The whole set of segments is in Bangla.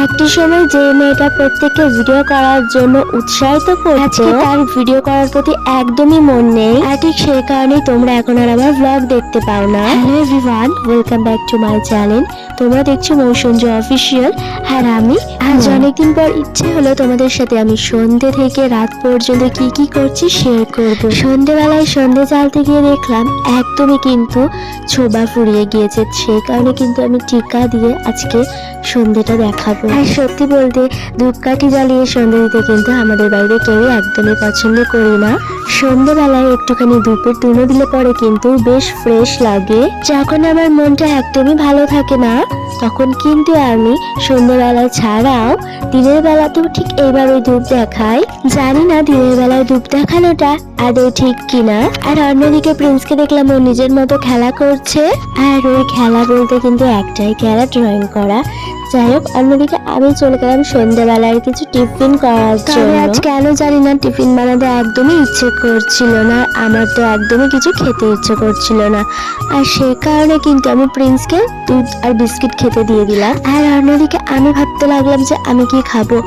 একটি সময় যে মেয়েটা প্রত্যেককে ভিডিও করার জন্য উৎসাহিত করছে, তার ভিডিও করার প্রতি একদমই মন নেই। আর ঠিক সেই কারণেই তোমরা এখন আর আমার ব্লগ দেখতে পাও না। Hello everyone, welcome back to my channel. তোমরা দেখছো মৌসুঞ্জ অফিসিয়াল। আর আমি আজ অনেকদিন পর ইচ্ছে হলো তোমাদের সাথে আমি সন্ধ্যে থেকে রাত পর্যন্ত কি কি করছি শেয়ার করব। সন্ধ্যেবেলায় সন্ধ্যে জ্বালতে গিয়ে দেখলাম একদমই কিন্তু ছোবা ফুরিয়ে গিয়েছে, সেই কারণে কিন্তু আমি টিকা দিয়ে আজকে সন্ধ্যেটা দেখাবো। আর সত্যি বলতে ধূপকাঠি জ্বালিয়ে সন্ধ্যে দিতে কিন্তু আমাদের বাড়িতে কেউই একদমই পছন্দ করি না। সন্ধ্যেবেলায় একটুখানি ধূপের ধুনো দিলে পরে কিন্তু বেশ ফ্রেশ লাগে। যখন আমার মনটা একদমই ভালো থাকে না তখন কিন্তু আমি সন্ধ্যেবেলা ছাড়াও দিনের বেলাতেও ঠিক এইভাবে ধূপ দেখাই। জানি না দিনের বেলায় ধূপ দেখানোটা আদৌ ঠিক কিনা। আর অন্যদিকে প্রিন্সকে দেখলাম ও নিজের মতো খেলা করছে। আর ওই খেলা বলতে কিন্তু একটাই খেলা, ড্রয়িং করা। যাই হোক, অন্যদিকে আমি চলে গেলাম সন্ধ্যাবেলায় কিছু টিফিন করার জন্য। আজ কেন জানি না টিফিন বানাতে একদমই ইচ্ছে করছিল না, আমার তো একদমই কিছু খেতে ইচ্ছে করছিল না। আর সেই কারণে কিন্তু আমি প্রিন্সকে দুধ আর বিস্কিট খেতে দিয়ে দিলাম। আর অন্যদিকে আমি ভাবতে লাগলাম যে আমি কি খাবো।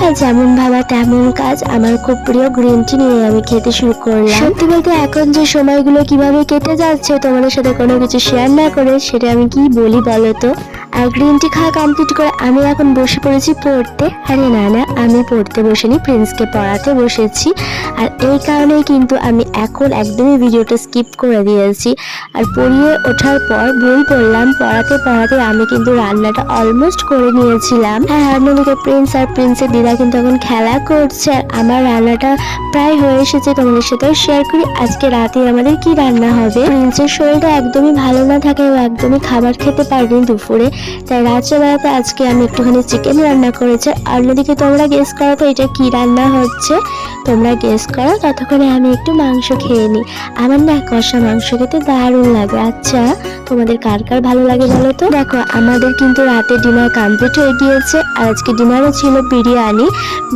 আর যেমন ভাবা তেমন কাজ, আমার খুব প্রিয় গ্রিন টি নিয়ে আমি খেতে শুরু করলাম। সত্যি বলতে এখন যে সময়গুলো কিভাবে কেটে যাচ্ছে তোমাদের সাথে কোনো কিছু শেয়ার না করে সেটা আমি কি বলি বলো তো। আর গ্রিন টি খাওয়া কমপ্লিট করে আমি এখন বসে পড়েছি পড়তে। আরে না না, আমি পড়তে বসিনি, প্রিন্সকে পড়াতে বসেছি। আর এই কারণেই কিন্তু আমি এখন একদমই ভিডিওটা স্কিপ করে দিয়েছি। আর পড়িয়ে ওঠার পর বই পড়লাম, পড়াতে পড়াতে আমি কিন্তু রান্নাটা অলমোস্ট করে নিয়েছিলাম। আর অন্যদিকে প্রিন্স আর প্রিন্সের দিদা কিন্তু এখন খেলা করছে। আর আমার রান্নাটা প্রায় হয়ে এসেছে, তোমাদের সাথেও শেয়ার করি আজকে রাতে আমাদের কি রান্না হবে। প্রিন্সের শরীরটা একদমই ভালো না থাকে, ও একদমই খাবার খেতে পারেনি দুপুরে, তাই রাত্রেবেলাতে আজকে আমি একটুখানি চিকেন রান্না করেছি। অন্যদিকে তোমরা গেস করো তো এটা কি রান্না হচ্ছে, তোমরা গেস করো, ততক্ষণে আমি একটু মাংস খেয়ে নিই। আমার না কষা মাংস খেতে দারুণ লাগে। আচ্ছা তোমাদের কার কার ভালো লাগে বলো তো। দেখো আমাদের কিন্তু রাতে ডিনার কমপ্লিট হয়ে গিয়েছে। আর আজকে ডিনারও ছিল বিরিয়ানি।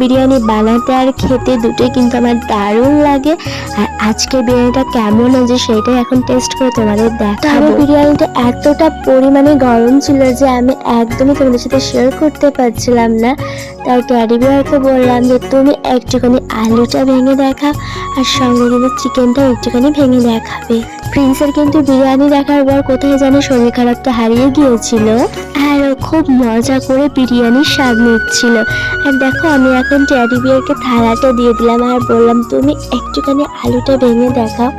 বিরিয়ানি বানাতে আর খেতে দুটোই কিন্তু আমার দারুণ লাগে। আর আজকে বিরিয়ানিটা কেমন হয়েছে সেটাই এখন টেস্ট করে তোমাদের দেখাবো। বিরিয়ানিটা এতটা পরিমাণে গরম ছিল যে আমি একদমই তোমাদের সাথে শেয়ার করতে পারছিলাম না। তাই ট্যাডি বিয়ারকে বললাম যে তুমি একটুখানি আলুটা ভেঙে দেখাও আর সঙ্গে কিন্তু চিকেনটা একটুখানি ভেঙে দেখাবে। প্রিন্সের কিন্তু বিরিয়ানি দেখার পর কোথায় যেন শরীর খারাপটা হারিয়ে গিয়েছিল। আর ও খুব মজা করে বিরিয়ানির স্বাদ নিচ্ছিল। আর দেখো আমি এখন ট্যাডি বিয়ারকে থালাটা দিয়ে দিলাম আর বললাম তুমি একটুখানি আলুটা ভেঙে দেখাও।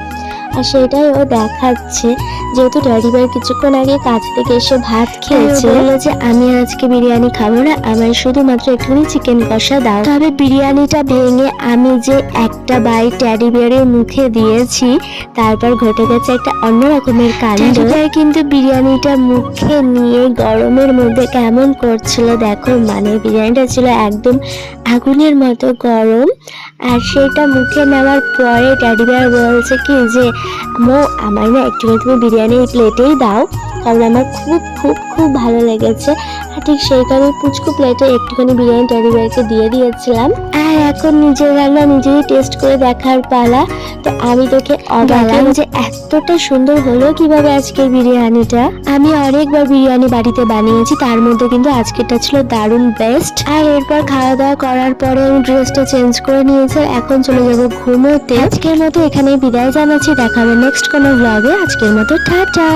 আর সেটাই ও দেখাচ্ছে, যেহেতু ট্যাডি বিয়ার কিছুক্ষণ আগে কাছ থেকে এসে ভাত খেয়েছে। বললো যে আমি আজকে বিরিয়ানি খাবো না, আমার শুধুমাত্র একটুখানি চিকেন কষা দাও। তবে বিরিয়ানিটা ভেঙে আমি যে একটা বাইট ট্যাডি বিয়ারের মুখে দিয়েছি তারপর ঘটে গেছে একটা অন্য রকমের কাণ্ড। ট্যাডি বিয়ার কিন্তু বিরিয়ানিটা মুখে নিয়ে গরমের মধ্যে কেমন করছিল দেখো, মানে বিরিয়ানিটা ছিল একদম আগুনের মতো গরম। আর সেটা মুখে নেওয়ার পরে ট্যাডি বিয়ার বলছে কি যে মো আমার না একটুখানি তুমি বিরিয়ানি প্লেটেই দাও, কারণ আমার খুব খুব খুব ভালো লেগেছে। আর ঠিক সেই কারণে পুচকু প্লেটে একটুখানি বিরিয়ানি ট্যাডি বিয়ারকে দিয়ে দিয়েছিলাম। আর এখন নিজের রান্না নিজেই টেস্ট করে দেখার পালা। তো আমি তোকে অবাক যে এতটা সুন্দর হলো কিভাবে আজকের বিরিয়ানিটা। আমি অনেকবার বিরিয়ানি বাড়িতে বানিয়েছি, তার মধ্যে কিন্তু আজকেরটা ছিল দারুণ বেস্ট। আর এরপর খাওয়া দাওয়া করার পরে আমি ড্রেসটা চেঞ্জ করে নিয়েছি, এখন চলে যাবো ঘুমোতে। আজকের মতো এখানেই বিদায় জানাচ্ছি, দেখা হবে নেক্সট কোনো ব্লগে। আজকের মতো টাটা।